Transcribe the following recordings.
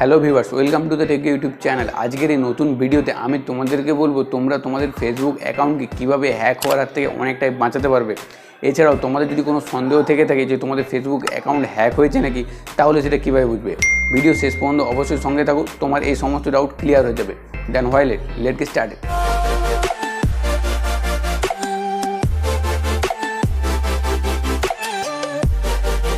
Hello viewers, welcome to the take YouTube channel. আজকের এই নতুন ভিডিওতে আমি তোমাদেরকে বলবো তোমরা তোমাদের ফেসবুক অ্যাকাউন্টকে কীভাবে হ্যাক হওয়ার হাত থেকে অনেকটাই বাঁচাতে পারবে। এছাড়াও তোমাদের যদি কোনো সন্দেহ থেকে থাকে যে তোমাদের ফেসবুক অ্যাকাউন্ট হ্যাক হয়েছে নাকি, তাহলে সেটা কীভাবে বুঝবে। ভিডিও শেষ পর্যন্ত অবশ্যই সঙ্গে থাকো, তোমার এই সমস্ত ডাউট ক্লিয়ার হয়ে যাবে। Then why let get started.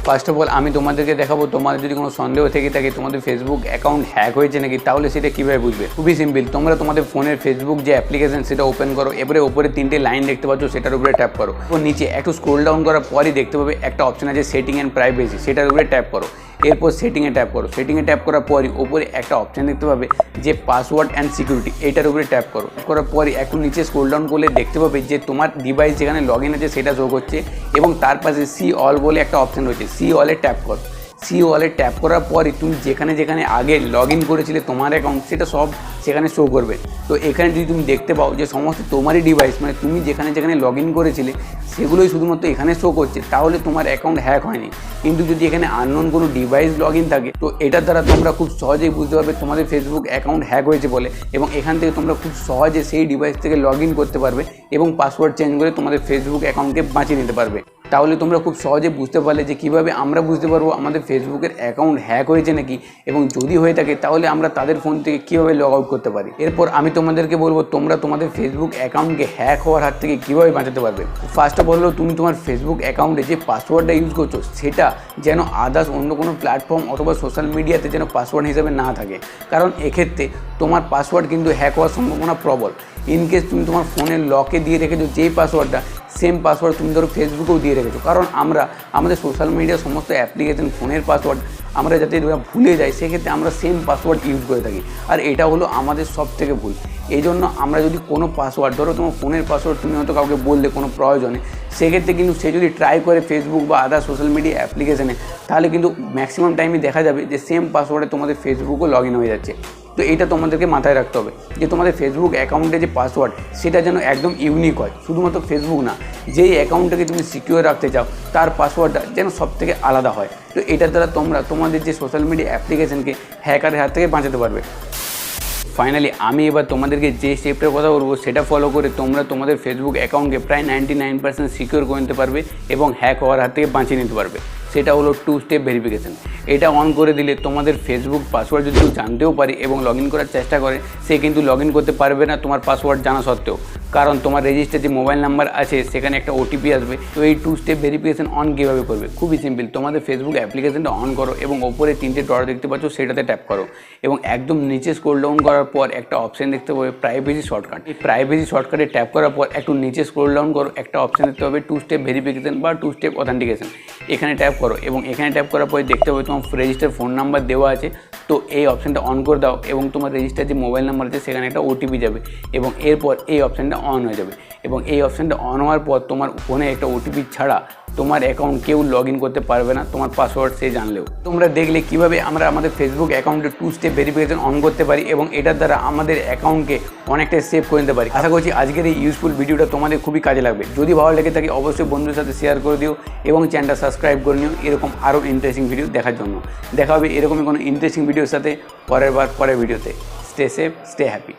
First of all আমি তোমাদেরকে দেখাবো তোমাদের যদি কোনো সন্দেহ থেকে থাকে তোমাদের ফেসবুক অ্যাকাউন্ট হ্যাক হয়েছে নাকি, তাহলে সেটা কীভাবে বুঝবে। খুবই সিম্পল, তোমরা তোমাদের ফোনের ফেসবুক যে অ্যাপ্লিকেশন সেটা ওপেন করো। এবারে ওপরে তিনটে লাইন দেখতে পাচ্ছ, সেটার উপরে ট্যাপ করো। ও নিচে একটু স্ক্রোল ডাউন করার পরই দেখতে পাবে একটা অপশন আছে সেটিং অ্যান্ড প্রাইভেসি, সেটার উপরে ট্যাপ করো। এরপর সেটিংয়ে ট্যাপ করো। সেটিংয়ে ট্যাপ করার পরই ওপরে একটা অপশান দেখতে পাবে যে পাসওয়ার্ড অ্যান্ড সিকিউরিটি, এইটার উপরে ট্যাপ করো। করার পরই একটু নিচে স্ক্রোল ডাউন করলে দেখতে পাবে যে তোমার ডিভাইস যেখানে লগ ইন আছে সেটা শো করছে এবং তার পাশে সি অল বলে একটা অপশান রয়েছে, সি অলে ট্যাপ করো। সি ওয়ালে ট্যাপ করার পরই তুমি যেখানে যেখানে আগে লগ ইন করেছিলে তোমার অ্যাকাউন্ট, সেটা সব সেখানে শো করবে। তো এখানে যদি তুমি দেখতে পাও যে সমস্ত তোমারই ডিভাইস, মানে তুমি যেখানে যেখানে লগ ইন করেছিলে সেগুলোই শুধুমাত্র এখানে শো করছে, তাহলে তোমার অ্যাকাউন্ট হ্যাক হয়নি। কিন্তু যদি এখানে আননোন কোনো ডিভাইস লগ ইন থাকে, তো এটার দ্বারা তোমরা খুব সহজেই বুঝতে পারবে তোমাদের ফেসবুক অ্যাকাউন্ট হ্যাক হয়েছে বলে, এবং এখান থেকে তোমরা খুব সহজে সেই ডিভাইস থেকে লগ ইন করতে পারবে এবং পাসওয়ার্ড চেঞ্জ করে তোমাদের ফেসবুক অ্যাকাউন্টকে বাঁচিয়ে নিতে পারবে। তাহলে তোমরা খুব সহজে বুঝতে পারলে যে কীভাবে আমরা বুঝতে পারবো আমাদের ফেসবুকের অ্যাকাউন্ট হ্যাক হয়েছে নাকি, এবং যদি হয়ে থাকে তাহলে আমরা তাদের ফোন থেকে কীভাবে লগ আউট করতে পারি। এরপর আমি তোমাদেরকে বলবো তোমরা তোমাদের ফেসবুক অ্যাকাউন্টকে হ্যাক হওয়ার হাত থেকে কীভাবে বাঁচাতে পারবে। ফার্স্ট অফ অল তুমি তোমার ফেসবুক অ্যাকাউন্টে যে পাসওয়ার্ডটা ইউজ করছো সেটা যেন আদার্স অন্য কোনো প্ল্যাটফর্ম অথবা সোশ্যাল মিডিয়াতে যেন পাসওয়ার্ড হিসেবে না থাকে, কারণ এক্ষেত্রে তোমার পাসওয়ার্ড কিন্তু হ্যাক হওয়ার সম্ভাবনা প্রবল। ইনকেস তুমি তোমার ফোনের লকে দিয়ে রেখেছো যেই পাসওয়ার্ডটা, সেম পাসওয়ার্ড তুমি ধরো ফেসবুকেও দিয়ে রেখেছো, কারণ আমরা আমাদের সোশ্যাল মিডিয়ার সমস্ত অ্যাপ্লিকেশন ফোনের পাসওয়ার্ড আমরা যাতে ভুলে যাই, সেক্ষেত্রে আমরা সেম পাসওয়ার্ড ইউজ করে থাকি, আর এটা হলো আমাদের সব থেকে ভুল। এই জন্য আমরা যদি কোনো পাসওয়ার্ড, ধরো তোমার ফোনের পাসওয়ার্ড তুমি হয়তো কাউকে বললে কোনো প্রয়োজনে, সেক্ষেত্রে কিন্তু সে যদি ট্রাই করে ফেসবুক বা আদার সোশ্যাল মিডিয়া অ্যাপ্লিকেশনে, তাহলে কিন্তু ম্যাক্সিমাম টাইমে দেখা যাবে যে সেম পাসওয়ার্ডে তোমাদের ফেসবুকও লগ ইন হয়ে যাচ্ছে। তো এইটা তোমাদেরকে মাথায় রাখতে হবে যে তোমাদের ফেসবুক অ্যাকাউন্টে যে পাসওয়ার্ড সেটা যেন একদম ইউনিক হয়। শুধুমাত্র ফেসবুক না, যেই অ্যাকাউন্টটাকে তুমি সিকিউর রাখতে চাও তার পাসওয়ার্ডটা যেন সব থেকে আলাদা হয়। তো এটার দ্বারা তোমরা তোমাদের যে সোশ্যাল মিডিয়া অ্যাপ্লিকেশনকে হ্যাকারের হাত থেকে বাঁচাতে পারবে। ফাইনালি আমি এবার তোমাদেরকে যে স্টেপটার কথা বলবো সেটা ফলো করে তোমরা তোমাদের ফেসবুক অ্যাকাউন্টকে প্রায় 99% সিকিউর করে নিতে পারবে এবং হ্যাক হওয়ার হাত থেকে বাঁচিয়ে নিতে পারবে। সেটা হলো 2 স্টেপ ভেরিফিকেশান। এটা অন করে দিলে তোমাদের ফেসবুক পাসওয়ার্ড যদি কেউ জানতেও পারে এবং লগ ইন করার চেষ্টা করে, সে কিন্তু লগ ইন করতে পারবে না তোমার পাসওয়ার্ড জানা সত্ত্বেও, কারণ তোমার রেজিস্টার যে মোবাইল নাম্বার আছে সেখানে একটা ওটিপি আসবে। তো এই 2 স্টেপ ভেরিফিকেশান অন কীভাবে করবে, খুবই সিম্পল। তোমাদের ফেসবুক অ্যাপ্লিকেশনটা অন করো এবং ওপরে 3টে ডট দেখতে পাচ্ছ, সেটাতে ট্যাপ করো এবং একদম নিচে স্ক্রল ডাউন করার পর একটা অপশান দেখতে পাবে প্রাইভেসি শর্টকাট। এই প্রাইভেসি শর্টকাটে ট্যাপ করার পর একটু নিচে স্ক্রল ডাউন করো, একটা অপশান দেখতে পাবে 2 স্টেপ ভেরিফিকেশান বা 2 স্টেপ অথেন্টিকেশন। এখানে ট্যাপ করো এবং এখানে ট্যাপ করার পরে দেখতে পাবে তোমার রেজিস্টার ফোন নাম্বার দেওয়া আছে। তো এই অপশানটা অন করে দাও এবং তোমার রেজিস্টার যে মোবাইল নাম্বার আছে সেখানে একটা ওটিপি যাবে এবং এরপর এই অপশানটা অন হয়ে যাবে। এবং এই অপশানটা অন হওয়ার পর তোমার ফোনে একটা ওটিপি ছাড়া তোমার অ্যাকাউন্ট কেউ লগ ইন করতে পারবে না, তোমার পাসওয়ার্ড সে জানলেও। তোমরা দেখলে কীভাবে আমরা আমাদের ফেসবুক অ্যাকাউন্টে 2 স্টেপ ভেরিফিকেশন অন করতে পারি এবং এটার দ্বারা আমাদের অ্যাকাউন্টকে অনেকটা সেভ করে নিতে পারি। আশা করছি আজকের এই ইউজফুল ভিডিওটা তোমাদের খুবই কাজে লাগবে। যদি ভালো লেগে থাকে অবশ্যই বন্ধুদের সাথে শেয়ার করে দিও এবং চ্যানেলটা সাবস্ক্রাইব করে নিও এরকম আরও ইন্টারেস্টিং ভিডিও দেখার জন্য। দেখা হবে এরকমই কোনো ইন্টারেস্টিং ভিডিওর সাথে পরের ভিডিওতে। Stay safe, stay happy.